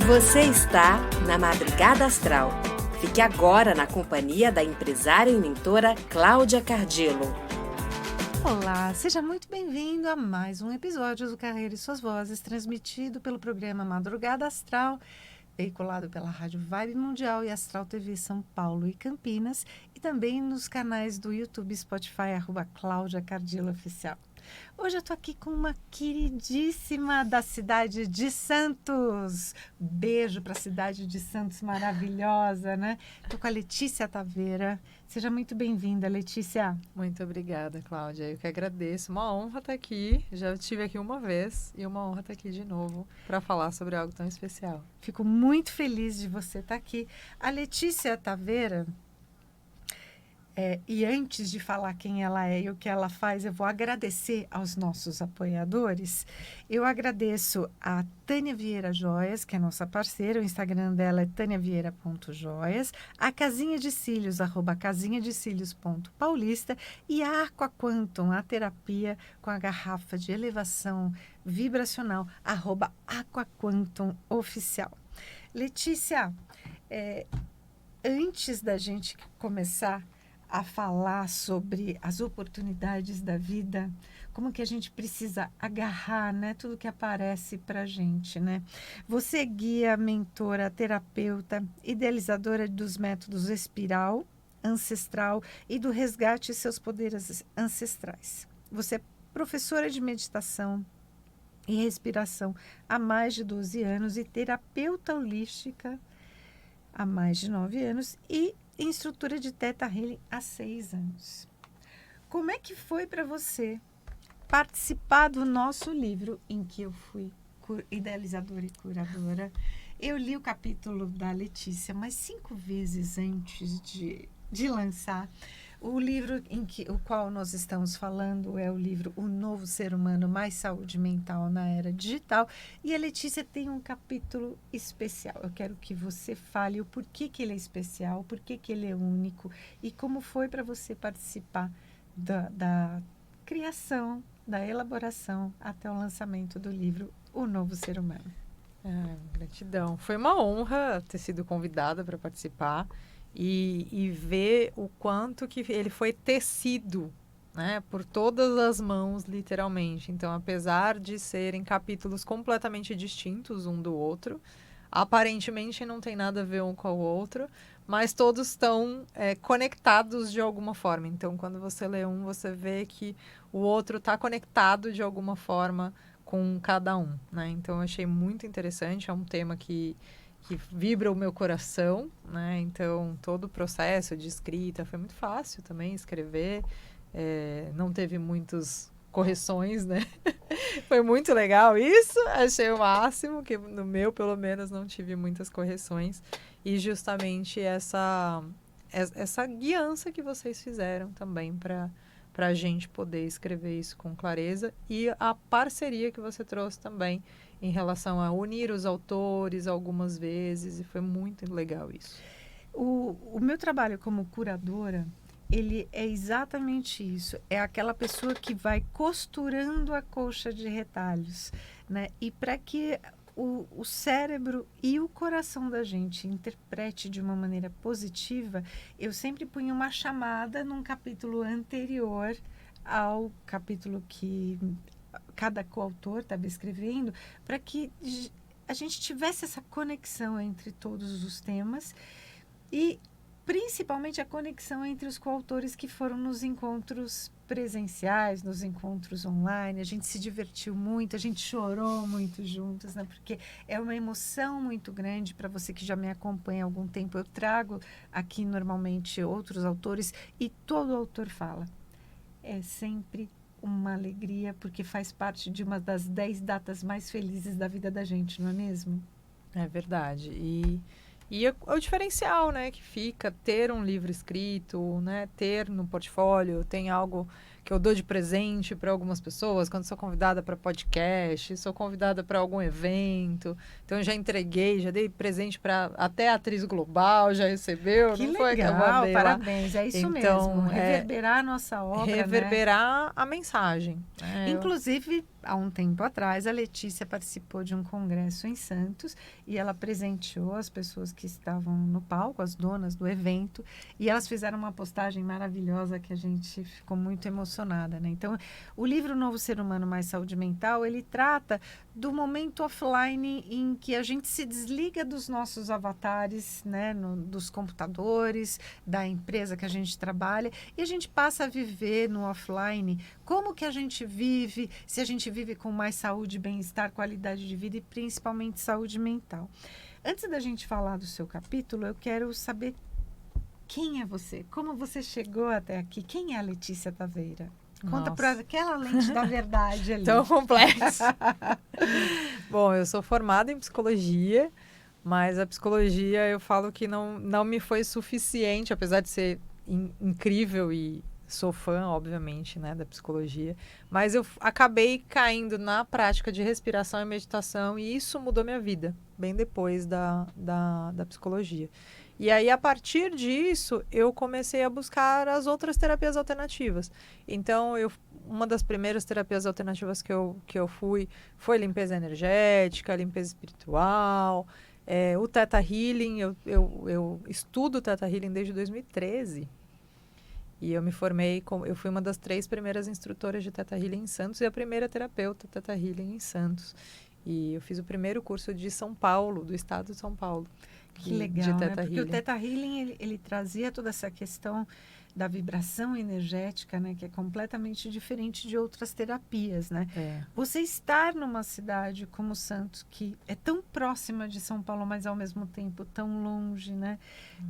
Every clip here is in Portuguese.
Você está na Madrugada Astral. Fique agora na companhia da empresária e mentora Cláudia Cardillo. Olá, seja muito bem-vindo a mais um episódio do Carreira e Suas Vozes, transmitido pelo programa Madrugada Astral, veiculado pela Rádio Vibe Mundial e Astral TV São Paulo e Campinas, e também nos canais do YouTube e Spotify, @Cláudia Cardillo Oficial. Hoje eu tô aqui com uma queridíssima da cidade de Santos. Beijo para a cidade de Santos, maravilhosa, né? Tô com a Letícia Taveira. Seja muito bem-vinda, Letícia. Muito obrigada, Cláudia. Eu que agradeço. Uma honra estar aqui. Já estive aqui uma vez e uma honra estar aqui de novo para falar sobre algo tão especial. Fico muito feliz de você estar aqui. A Letícia Taveira... e antes de falar quem ela é e o que ela faz, eu vou agradecer aos nossos apoiadores. Eu agradeço a Tânia Vieira Joias, que é nossa parceira, o Instagram dela é taniavieira.joias, a Casinha de Cílios, @casinhadecílios.paulista, e a Aqua Quantum, a terapia com a garrafa de elevação vibracional, @Aqua Quantum Oficial. Letícia, antes da gente começar a falar sobre as oportunidades da vida, como que a gente precisa agarrar, né, tudo que aparece para a gente, né? Você é guia, mentora, terapeuta, idealizadora dos métodos espiral, ancestral e do resgate de seus poderes ancestrais. Você é professora de meditação e respiração há mais de 12 anos e terapeuta holística há mais de 9 anos e instrutora de Theta Healing há 6 anos. Como é que foi para você participar do nosso livro, em que eu fui idealizadora e curadora? Eu li o capítulo da Letícia mais 5 vezes antes de lançar. O livro o qual nós estamos falando é o livro O Novo Ser Humano, Mais Saúde Mental na Era Digital. E a Letícia tem um capítulo especial. Eu quero que você fale o porquê que ele é especial, porquê que ele é único e como foi para você participar da criação, da elaboração até o lançamento do livro O Novo Ser Humano. Gratidão. Foi uma honra ter sido convidada para participar. E ver o quanto que ele foi tecido, né, por todas as mãos, literalmente. Então, apesar de serem capítulos completamente distintos um do outro, aparentemente não tem nada a ver um com o outro, mas todos estão conectados de alguma forma. Então, quando você lê um, você vê que o outro está conectado de alguma forma com cada um, né? Então, eu achei muito interessante. É um tema que vibra o meu coração, né? Então, todo o processo de escrita foi muito fácil também escrever. Não teve muitas correções, né? Foi muito legal isso. Achei o máximo, que no meu, pelo menos, não tive muitas correções. E justamente essa guiança que vocês fizeram também para a gente poder escrever isso com clareza. E a parceria que você trouxe também em relação a unir os autores algumas vezes, e foi muito legal isso. O meu trabalho como curadora, ele é exatamente isso. É aquela pessoa que vai costurando a colcha de retalhos, né? E para que o cérebro e o coração da gente interprete de uma maneira positiva, eu sempre punho uma chamada num capítulo anterior ao capítulo que cada coautor estava escrevendo, para que a gente tivesse essa conexão entre todos os temas e principalmente a conexão entre os coautores que foram nos encontros presenciais, nos encontros online. A gente se divertiu muito, a gente chorou muito juntos, né? Porque é uma emoção muito grande. Para você que já me acompanha há algum tempo, eu trago aqui normalmente outros autores e todo autor fala. É sempre uma alegria, porque faz parte de uma das 10 datas mais felizes da vida da gente, não é mesmo? É verdade. E o diferencial, né, que fica ter um livro escrito, né, ter no portfólio, tem algo que eu dou de presente para algumas pessoas, quando sou convidada para podcast, sou convidada para algum evento. Então, eu já entreguei, já dei presente para até a atriz global, já recebeu, Que não foi que eu legal, mandei lá? parabéns, é isso Então, mesmo, reverberar a nossa obra, né? Reverberar a mensagem. Né? Inclusive, há um tempo atrás, a Letícia participou de um congresso em Santos e ela presenteou as pessoas que estavam no palco, as donas do evento, e elas fizeram uma postagem maravilhosa que a gente ficou muito emocionada, né? Então, o livro Novo Ser Humano Mais Saúde Mental, ele trata do momento offline em que a gente se desliga dos nossos avatares, né? Dos computadores, da empresa que a gente trabalha, e a gente passa a viver no offline como que a gente vive, se a gente vive com mais saúde, bem-estar, qualidade de vida e principalmente saúde mental. Antes da gente falar do seu capítulo, eu quero saber quem é você, como você chegou até aqui, quem é a Letícia Taveira? Conta para aquela lente da verdade ali. Tão complexo. Bom, eu sou formada em psicologia, mas a psicologia eu falo que não me foi suficiente, apesar de ser incrível e sou fã, obviamente, né, da psicologia, mas eu acabei caindo na prática de respiração e meditação e isso mudou minha vida, bem depois da psicologia. E aí, a partir disso, eu comecei a buscar as outras terapias alternativas. Então, uma das primeiras terapias alternativas que eu fui foi limpeza energética, limpeza espiritual, o Theta Healing. Eu estudo Theta Healing desde 2013. E eu me formei, eu fui uma das 3 primeiras instrutoras de Theta Healing em Santos e a primeira terapeuta Theta Healing em Santos. E eu fiz o primeiro curso de São Paulo, do estado de São Paulo. Que legal, né? Porque o Theta Healing, ele trazia toda essa questão da vibração energética, né? Que é completamente diferente de outras terapias, né? Você estar numa cidade como Santos, que é tão próxima de São Paulo, mas ao mesmo tempo tão longe, né?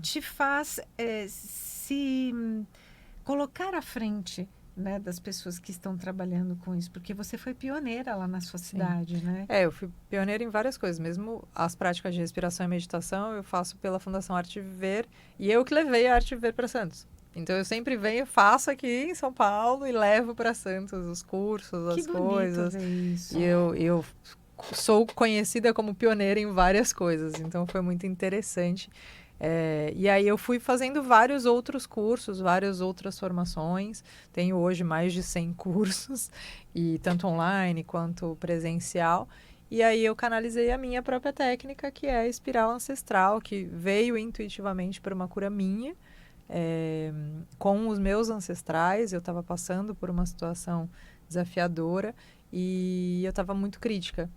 Te faz se colocar à frente, né, das pessoas que estão trabalhando com isso, porque você foi pioneira lá na sua cidade, né? Eu fui pioneira em várias coisas, mesmo as práticas de respiração e meditação eu faço pela Fundação Arte Viver e eu que levei a Arte Viver para Santos. Então eu sempre venho, faço aqui em São Paulo e levo para Santos os cursos, as coisas. Que bonito ver isso. E eu sou conhecida como pioneira em várias coisas, então foi muito interessante. E aí eu fui fazendo vários outros cursos, várias outras formações. Tenho hoje mais de 100 cursos, e tanto online quanto presencial. E aí eu canalizei a minha própria técnica, que é a espiral ancestral, que veio intuitivamente por uma cura minha, com os meus ancestrais. Eu estava passando por uma situação desafiadora e eu estava muito crítica.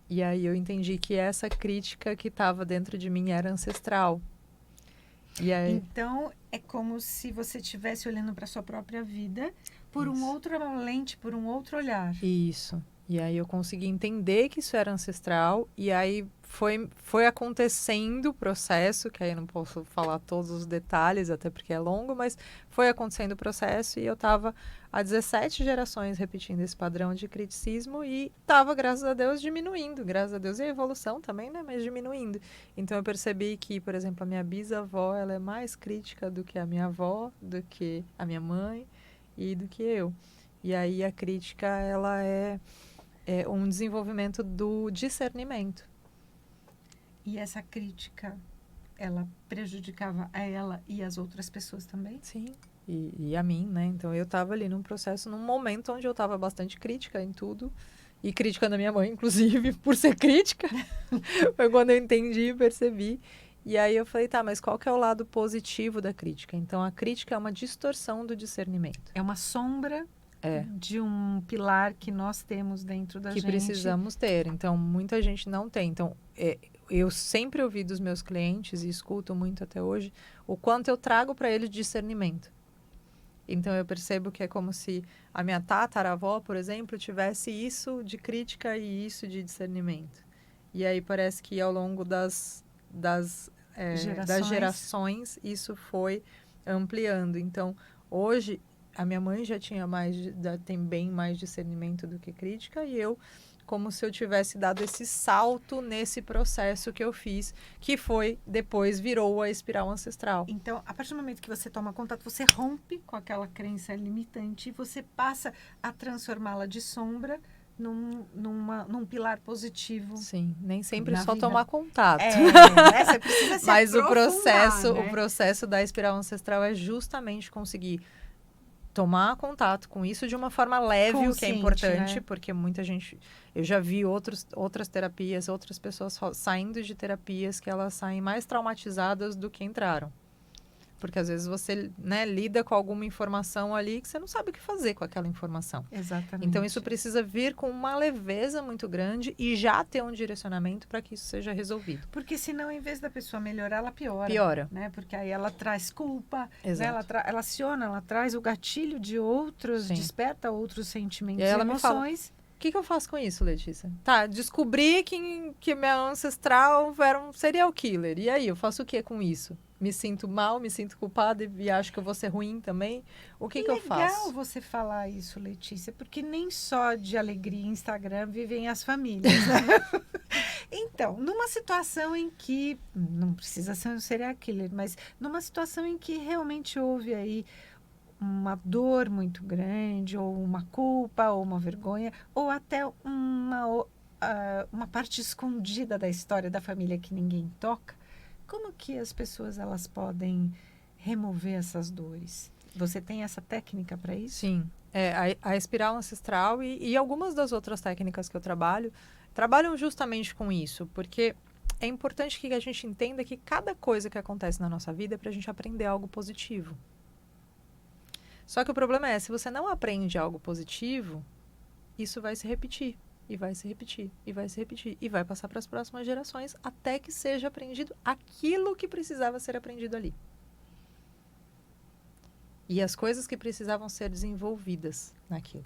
E aí eu entendi que essa crítica que estava dentro de mim era ancestral. E aí... Então, é como se você estivesse olhando para a sua própria vida por uma outra lente, por um outro olhar. Isso. E aí eu consegui entender que isso era ancestral. E aí foi acontecendo o processo, que aí eu não posso falar todos os detalhes, até porque é longo, mas foi acontecendo o processo e eu estava há 17 gerações repetindo esse padrão de criticismo e estava, graças a Deus, diminuindo. Graças a Deus, e a evolução também, né? Mas diminuindo. Então eu percebi que, por exemplo, a minha bisavó, ela é mais crítica do que a minha avó, do que a minha mãe e do que eu. E aí a crítica, ela é um desenvolvimento do discernimento. E essa crítica, ela prejudicava a ela e as outras pessoas também? Sim, e a mim, né? Então eu estava ali num processo, num momento onde eu estava bastante crítica em tudo. E crítica da minha mãe, inclusive, por ser crítica. Foi quando eu entendi e percebi. E aí eu falei, tá, mas qual que é o lado positivo da crítica? Então a crítica é uma distorção do discernimento. É uma sombra de um pilar que nós temos dentro da gente. Que precisamos ter. Então, muita gente não tem. Então, eu sempre ouvi dos meus clientes, e escuto muito até hoje, o quanto eu trago para eles discernimento. Então, eu percebo que é como se a minha tataravó, por exemplo, tivesse isso de crítica e isso de discernimento. E aí parece que ao longo das gerações, isso foi ampliando. Então, hoje, a minha mãe já tinha tem bem mais discernimento do que crítica, e eu como se eu tivesse dado esse salto nesse processo que eu fiz, que foi, depois virou a espiral ancestral. Então, a partir do momento que você toma contato, você rompe com aquela crença limitante e você passa a transformá-la de sombra num pilar positivo. Sim, nem sempre Na só vida. tomar contato. Né? Você precisa se Mas o aprofundar, né? processo da espiral ancestral é justamente conseguir tomar contato com isso de uma forma leve, o que é Consciente, importante, né? porque muita gente... Eu já vi outras terapias, outras pessoas saindo de terapias que elas saem mais traumatizadas do que entraram. Porque às vezes você, né, lida com alguma informação ali que você não sabe o que fazer com aquela informação. Exatamente. Então, isso precisa vir com uma leveza muito grande e já ter um direcionamento para que isso seja resolvido. Porque senão, em vez da pessoa melhorar, ela piora. Piora. Né? Porque aí ela traz culpa, Exato. né? Ela aciona, ela traz o gatilho de outros, Sim. desperta outros sentimentos E aí e ela me fala, emoções. O que eu faço com isso, Letícia? Tá, descobri que minha ancestral era um serial killer. E aí, eu faço o que com isso? Me sinto mal, me sinto culpada e acho que eu vou ser ruim também? O que eu faço? Legal você falar isso, Letícia, porque nem só de alegria em Instagram vivem as famílias, né? Então, numa situação em que, não precisa ser um serial killer, mas numa situação em que realmente houve aí uma dor muito grande, ou uma culpa, ou uma vergonha, ou até uma parte escondida da história da família que ninguém toca, como que as pessoas elas podem remover essas dores? Você tem essa técnica para isso? Sim, a espiral ancestral e algumas das outras técnicas que eu trabalham justamente com isso, porque é importante que a gente entenda que cada coisa que acontece na nossa vida é para a gente aprender algo positivo. Só que o problema é, se você não aprende algo positivo, isso vai se repetir, e vai se repetir, e vai se repetir, e vai passar para as próximas gerações, até que seja aprendido aquilo que precisava ser aprendido ali. E as coisas que precisavam ser desenvolvidas naquilo.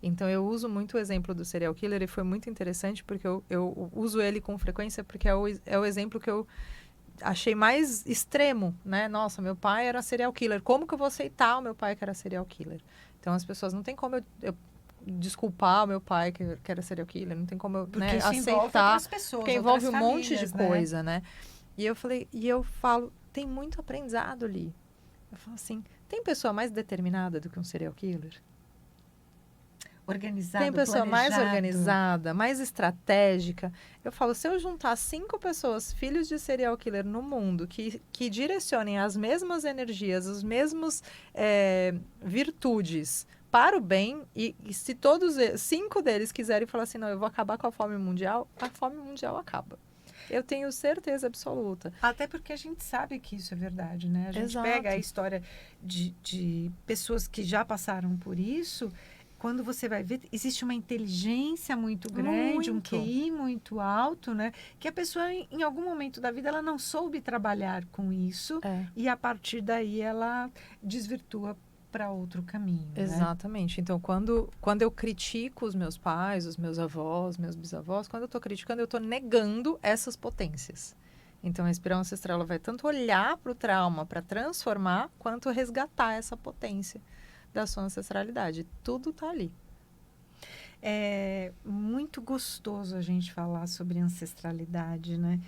Então, eu uso muito o exemplo do serial killer, e foi muito interessante, porque eu uso ele com frequência, porque é o exemplo que eu achei mais extremo, né? Nossa, meu pai era serial killer. Como que eu vou aceitar o meu pai que era serial killer? Então, as pessoas, não tem como eu desculpar o meu pai que era serial killer, não tem como eu, né, aceitar, pessoas, porque envolve um monte de famílias, né? coisa, né? E eu falo, tem muito aprendizado ali. Eu falo assim, tem pessoa mais determinada do que um serial killer? Organizado, Tem pessoa mais planejado. organizada, mais estratégica. Eu falo, se eu juntar 5 pessoas, filhos de serial killer no mundo, que direcionem as mesmas energias, os mesmos virtudes para o bem, e se todos 5 deles quiserem falar assim, não, eu vou acabar com a fome mundial acaba. Eu tenho certeza absoluta. Até porque a gente sabe que isso é verdade, né? A gente Exato. pega a história de pessoas que já passaram por isso. Quando você vai ver, existe uma inteligência muito grande, um Muito. QI muito alto, né? Que a pessoa, em algum momento da vida, ela não soube trabalhar com isso. E a partir daí ela desvirtua para outro caminho. Exatamente. Então, quando eu critico os meus pais, os meus avós, meus bisavós, quando eu estou criticando, eu estou negando essas potências. Então, a espiral ancestral ela vai tanto olhar para o trauma para transformar, quanto resgatar essa potência da sua ancestralidade. Tudo está ali. É muito gostoso a gente falar sobre ancestralidade, né?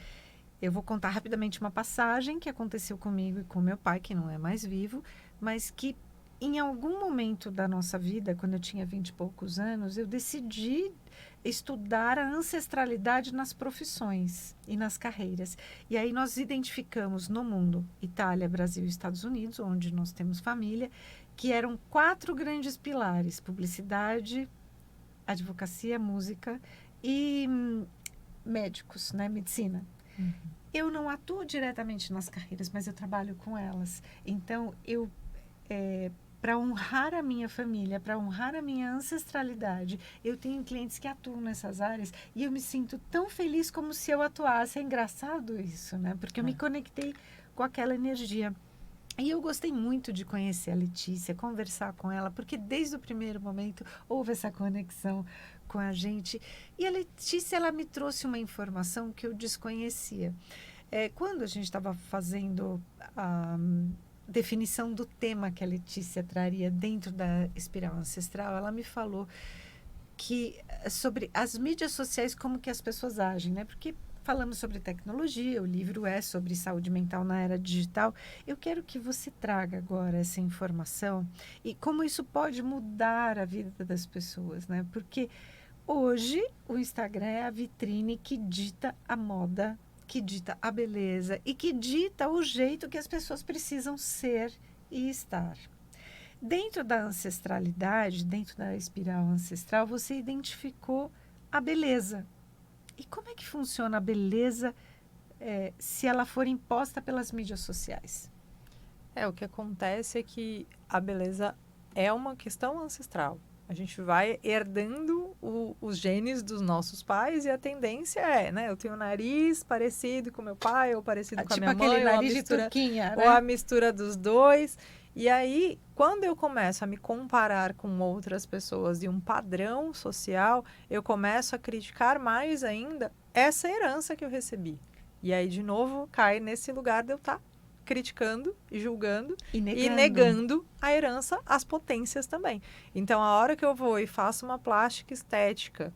Eu vou contar rapidamente uma passagem que aconteceu comigo e com meu pai, que não é mais vivo, mas que em algum momento da nossa vida, quando eu tinha 20 e poucos anos, eu decidi estudar a ancestralidade nas profissões e nas carreiras. E aí nós identificamos no mundo, Itália, Brasil e Estados Unidos, onde nós temos família, que eram 4 grandes pilares: publicidade, advocacia, música e médicos, né? Medicina. Uhum. Eu não atuo diretamente nas carreiras, mas eu trabalho com elas. Então, para honrar a minha família, para honrar a minha ancestralidade, eu tenho clientes que atuam nessas áreas e eu me sinto tão feliz como se eu atuasse. É engraçado isso, né? Porque eu me conectei com aquela energia. E eu gostei muito de conhecer a Letícia, conversar com ela, porque desde o primeiro momento houve essa conexão com a gente. E a Letícia, ela me trouxe uma informação que eu desconhecia. Quando a gente estava fazendo a definição do tema que a Letícia traria dentro da espiral ancestral, ela me falou sobre as mídias sociais, como que as pessoas agem, né? Porque falamos sobre tecnologia, o livro é sobre saúde mental na era digital. Eu quero que você traga agora essa informação e como isso pode mudar a vida das pessoas, né? Porque hoje o Instagram é a vitrine que dita a moda, que dita a beleza e que dita o jeito que as pessoas precisam ser e estar. Dentro da ancestralidade, dentro da espiral ancestral, você identificou a beleza. E como é que funciona a beleza se ela for imposta pelas mídias sociais? O que acontece é que a beleza é uma questão ancestral. A gente vai herdando os genes dos nossos pais e a tendência né? Eu tenho um nariz parecido com meu pai ou parecido com a minha mãe. Tipo aquele nariz de turquinha, né? Ou a mistura dos dois. E aí, quando eu começo a me comparar com outras pessoas e um padrão social, eu começo a criticar mais ainda essa herança que eu recebi. E aí, de novo, cai nesse lugar de eu estar criticando e julgando e negando a herança às potências também. Então, a hora que eu vou e faço uma plástica estética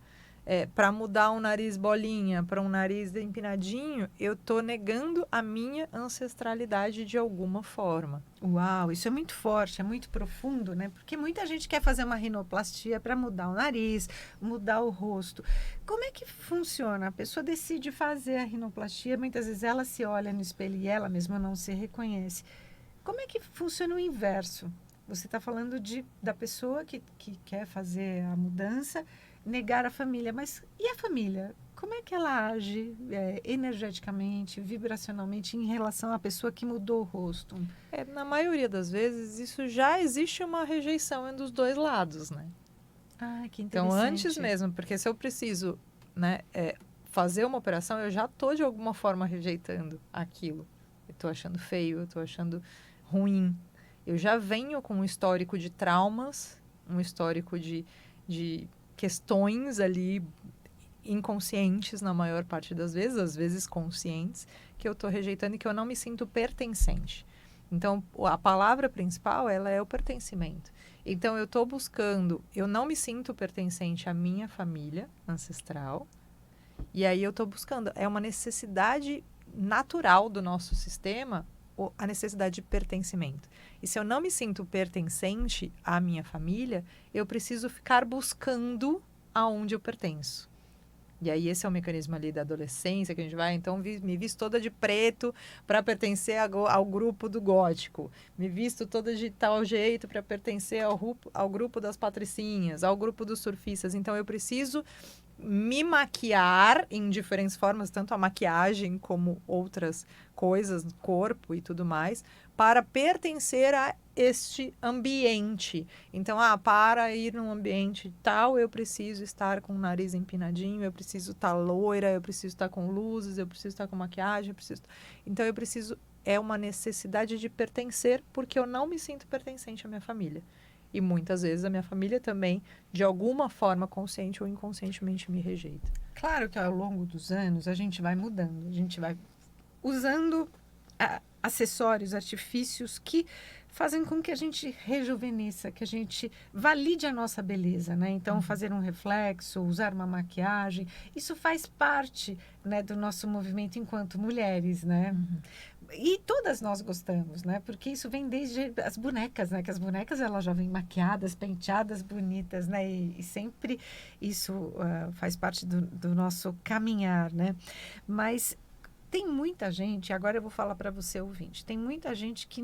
para mudar um nariz bolinha para um nariz empinadinho, eu estou negando a minha ancestralidade de alguma forma. Uau, isso é muito forte, é muito profundo, né? Porque muita gente quer fazer uma rinoplastia para mudar o nariz, mudar o rosto. Como é que funciona? A pessoa decide fazer a rinoplastia, muitas vezes ela se olha no espelho e ela mesma não se reconhece. Como é que funciona o inverso? Você está falando da pessoa que quer fazer a mudança, negar a família, mas e a família? Como é que ela age energeticamente, vibracionalmente em relação à pessoa que mudou o rosto? Na maioria das vezes, isso já existe uma rejeição dos dois lados, né? Ah, que interessante. Então, antes mesmo, porque se eu preciso, né, fazer uma operação, eu já estou de alguma forma rejeitando aquilo. Eu estou achando feio, eu estou achando ruim. Eu já venho com um histórico de traumas, um histórico de questões ali inconscientes na maior parte das vezes, às vezes conscientes, que eu estou rejeitando e que eu não me sinto pertencente. Então, a palavra principal, ela é o pertencimento. Então, eu estou buscando, eu não me sinto pertencente à minha família ancestral, e aí eu estou buscando, é uma necessidade natural do nosso sistema, a necessidade de pertencimento. E se eu não me sinto pertencente à minha família, eu preciso ficar buscando aonde eu pertenço. E aí esse é o mecanismo ali da adolescência que a gente vai, então me visto toda de preto para pertencer ao grupo do gótico, me visto toda de tal jeito para pertencer ao grupo das patricinhas, ao grupo dos surfistas. Então eu preciso me maquiar em diferentes formas, tanto a maquiagem como outras coisas, corpo e tudo mais, para pertencer a este ambiente. Então, para ir num ambiente tal, eu preciso estar com o nariz empinadinho, eu preciso estar loira, eu preciso estar com luzes, eu preciso estar com maquiagem, Então, é uma necessidade de pertencer, porque eu não me sinto pertencente à minha família. E muitas vezes a minha família também, de alguma forma, consciente ou inconscientemente, me rejeita. Claro que ao longo dos anos a gente vai mudando, a gente vai usando acessórios, artifícios que fazem com que a gente rejuvenesça, que a gente valide a nossa beleza, né? Então, fazer um reflexo, usar uma maquiagem, isso faz parte, né, do nosso movimento enquanto mulheres, né? E todas nós gostamos, né? Porque isso vem desde as bonecas, né? Que as bonecas, elas já vêm maquiadas, penteadas, bonitas, né? E sempre isso faz parte do nosso caminhar, né? Mas tem muita gente, agora eu vou falar para você, ouvinte, tem muita gente que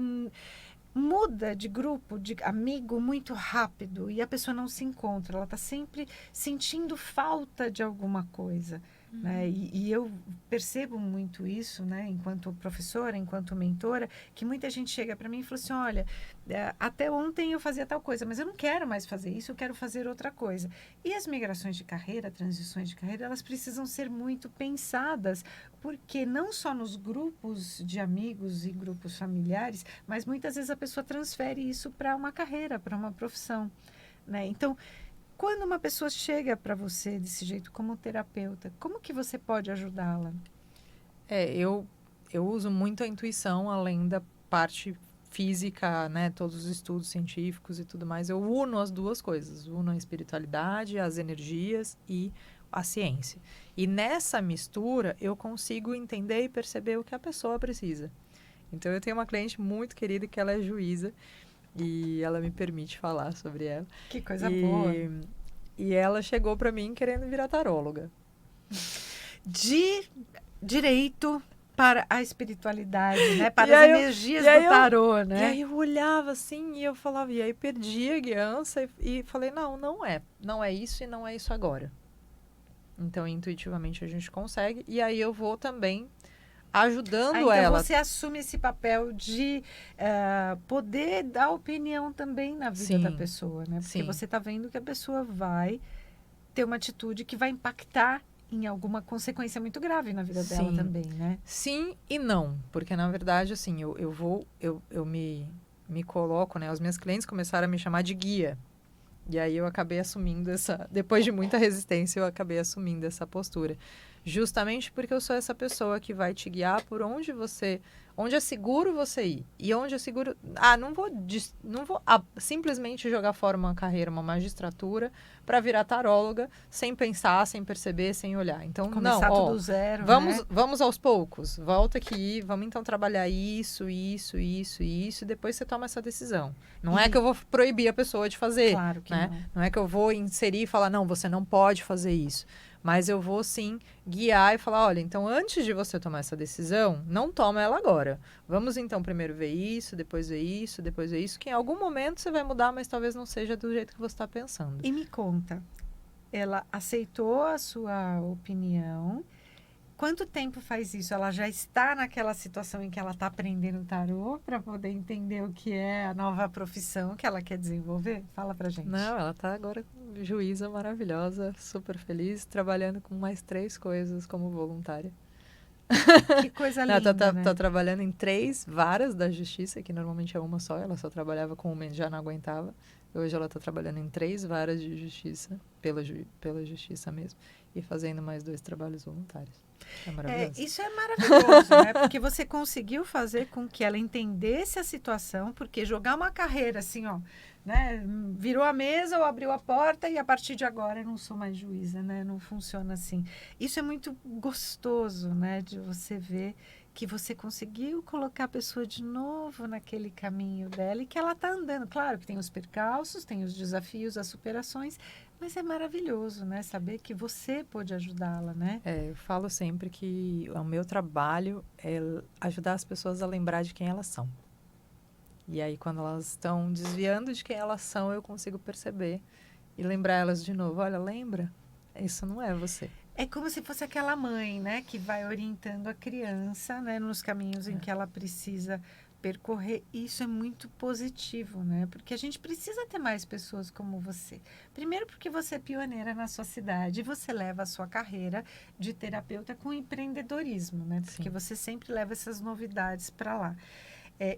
muda de grupo, de amigo muito rápido e a pessoa não se encontra, ela está sempre sentindo falta de alguma coisa. Né? E eu percebo muito isso, né? Enquanto professora, enquanto mentora, que muita gente chega para mim e fala assim, olha, até ontem eu fazia tal coisa, mas eu não quero mais fazer isso, eu quero fazer outra coisa. E as migrações de carreira, transições de carreira, elas precisam ser muito pensadas, porque não só nos grupos de amigos e grupos familiares, mas muitas vezes a pessoa transfere isso para uma carreira, para uma profissão. Né? Então, quando uma pessoa chega para você desse jeito como terapeuta, como que você pode ajudá-la? Eu uso muito a intuição, além da parte física, né, todos os estudos científicos e tudo mais, eu uno as duas coisas, uno a espiritualidade, as energias e a ciência. E nessa mistura, eu consigo entender e perceber o que a pessoa precisa. Então, eu tenho uma cliente muito querida que ela é juíza e ela me permite falar sobre ela. Que coisa boa. E ela chegou para mim querendo virar taróloga. De direito para a espiritualidade, né? Para E as aí energias do tarô, né? E aí eu olhava assim e eu falava, e aí perdi a guiança e falei, não é. Não é isso e não é isso agora. Então, intuitivamente a gente consegue. E aí eu vou também ajudando então ela. você assume esse papel de poder dar opinião também na vida Sim, da pessoa, né? Porque sim. você está vendo que a pessoa vai ter uma atitude que vai impactar em alguma consequência muito grave na vida dela Sim. também, né? Sim e não, porque na verdade, assim, eu me coloco, né? As minhas clientes começaram a me chamar de guia. E aí eu acabei assumindo depois de muita resistência, eu acabei assumindo essa postura. Justamente porque eu sou essa pessoa que vai te guiar por onde é seguro você ir. E onde é seguro... não vou simplesmente jogar fora uma carreira, uma magistratura, para virar taróloga, sem pensar, sem perceber, sem olhar. Então, Começar tudo do zero, vamos aos poucos. Volta aqui, vamos então trabalhar isso, e depois você toma essa decisão. Não é que eu vou proibir a pessoa de fazer. Claro que né? não. Não é que eu vou inserir e falar, não, você não pode fazer isso. Mas eu vou, sim, guiar e falar, olha, então, antes de você tomar essa decisão, não toma ela agora. Vamos, então, primeiro ver isso, depois ver isso, que em algum momento você vai mudar, mas talvez não seja do jeito que você está pensando. E me conta, ela aceitou a sua opinião. Quanto tempo faz isso? Ela já está naquela situação em que ela está aprendendo tarô para poder entender o que é a nova profissão que ela quer desenvolver? Fala pra gente. Não, ela está agora juíza maravilhosa, super feliz, trabalhando com mais 3 coisas como voluntária. Que coisa linda, né? Tá trabalhando em 3 varas da justiça, que normalmente é uma só, ela só trabalhava com uma e já não aguentava. Hoje ela está trabalhando em 3 varas de justiça, pela justiça mesmo, e fazendo mais 2 trabalhos voluntários. É maravilhoso. Isso é maravilhoso, né? Porque você conseguiu fazer com que ela entendesse a situação, porque jogar uma carreira assim, ó, né? Virou a mesa ou abriu a porta e a partir de agora eu não sou mais juíza, né? Não funciona assim. Isso é muito gostoso, né? De você ver que você conseguiu colocar a pessoa de novo naquele caminho dela e que ela está andando. Claro que tem os percalços, tem os desafios, as superações, mas é maravilhoso, né? Saber que você pôde ajudá-la, né? Eu falo sempre que o meu trabalho é ajudar as pessoas a lembrar de quem elas são. E aí, quando elas estão desviando de quem elas são, eu consigo perceber e lembrar elas de novo. Olha, lembra? Isso não é você. É como se fosse aquela mãe, né? Que vai orientando a criança, né? Nos caminhos em que ela precisa percorrer. Isso é muito positivo, né? Porque a gente precisa ter mais pessoas como você. Primeiro porque você é pioneira na sua cidade e você leva a sua carreira de terapeuta com empreendedorismo, né? Porque você sempre leva essas novidades para lá.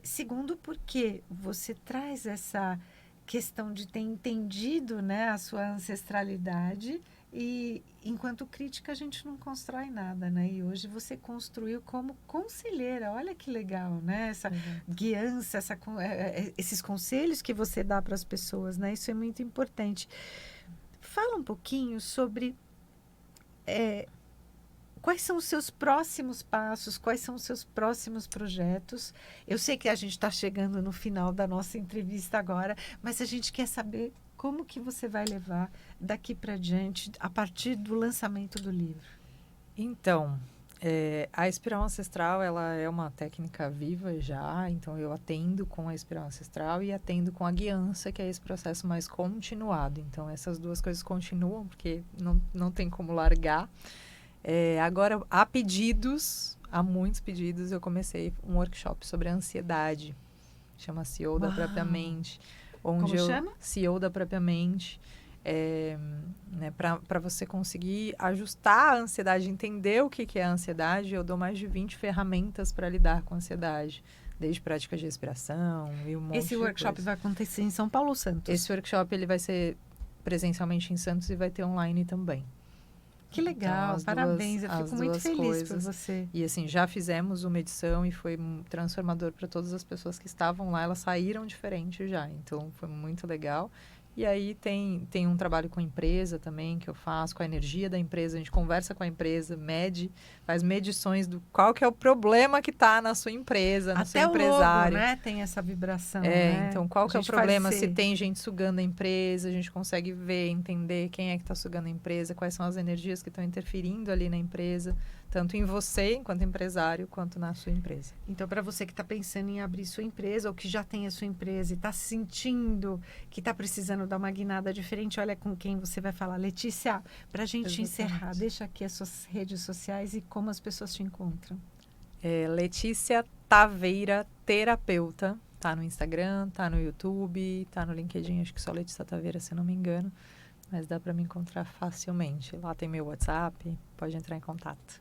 Segundo, porque você traz essa questão de ter entendido, né, a sua ancestralidade e enquanto crítica a gente não constrói nada, né? E hoje você construiu como conselheira, olha que legal, né? Essa guiança, esses conselhos que você dá para as pessoas, né? Isso é muito importante. Fala um pouquinho sobre quais são os seus próximos passos, quais são os seus próximos projetos. Eu sei que a gente está chegando no final da nossa entrevista agora, mas a gente quer saber como que você vai levar daqui para diante, a partir do lançamento do livro. Então, a espiral ancestral, ela é uma técnica viva já, então eu atendo com a espiral ancestral e atendo com a guiança, que é esse processo mais continuado. Então, essas 2 coisas continuam, porque não tem como largar. Agora, há muitos pedidos, eu comecei um workshop sobre a ansiedade, chama CEO da Própria Mente. Como chama? CEO da Própria Mente, né, para você conseguir ajustar a ansiedade, entender o que é a ansiedade. Eu dou mais de 20 ferramentas para lidar com a ansiedade, desde práticas de respiração e um monte de coisa. Esse workshop vai acontecer em São Paulo ou Santos? Esse workshop ele vai ser presencialmente em Santos e vai ter online também. Que legal, as parabéns, eu as fico muito duas feliz por coisas. você. E assim, já fizemos uma edição e foi transformador para todas as pessoas que estavam lá, elas saíram diferente já, então foi muito legal. E aí tem um trabalho com a empresa também que eu faço, com a energia da empresa, a gente conversa com a empresa, faz medições do qual que é o problema que está na sua empresa, no seu Até o logo, empresário. né, tem essa vibração, É, né? então qual A que é o gente faz problema? Se esse- tem gente sugando a empresa, a gente consegue ver, entender quem é que está sugando a empresa, quais são as energias que estão interferindo ali na empresa, tanto em você, enquanto empresário, quanto na sua empresa. Então, para você que está pensando em abrir sua empresa ou que já tem a sua empresa e está sentindo que está precisando dar uma guinada diferente, olha com quem você vai falar. Letícia, para a gente encerrar, deixa aqui as suas redes sociais e como as pessoas te encontram. É Letícia Taveira Terapeuta. Tá no Instagram, tá no YouTube, tá no LinkedIn, acho que só Letícia Taveira, se não me engano. Mas dá para me encontrar facilmente. Lá tem meu WhatsApp, pode entrar em contato.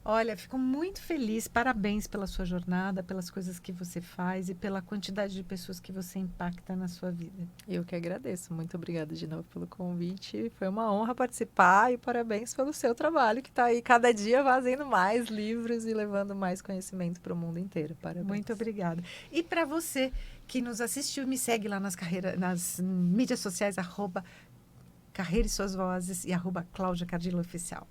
Olha, fico muito feliz, parabéns pela sua jornada, pelas coisas que você faz e pela quantidade de pessoas que você impacta na sua vida. Eu que agradeço. Muito obrigada de novo pelo convite. Foi uma honra participar e parabéns pelo seu trabalho, que está aí cada dia fazendo mais livros e levando mais conhecimento para o mundo inteiro. Parabéns. Muito obrigada. E para você que nos assistiu, me segue lá nas mídias sociais, @Carreira e Suas Vozes e @Cláudia Cardillo Oficial.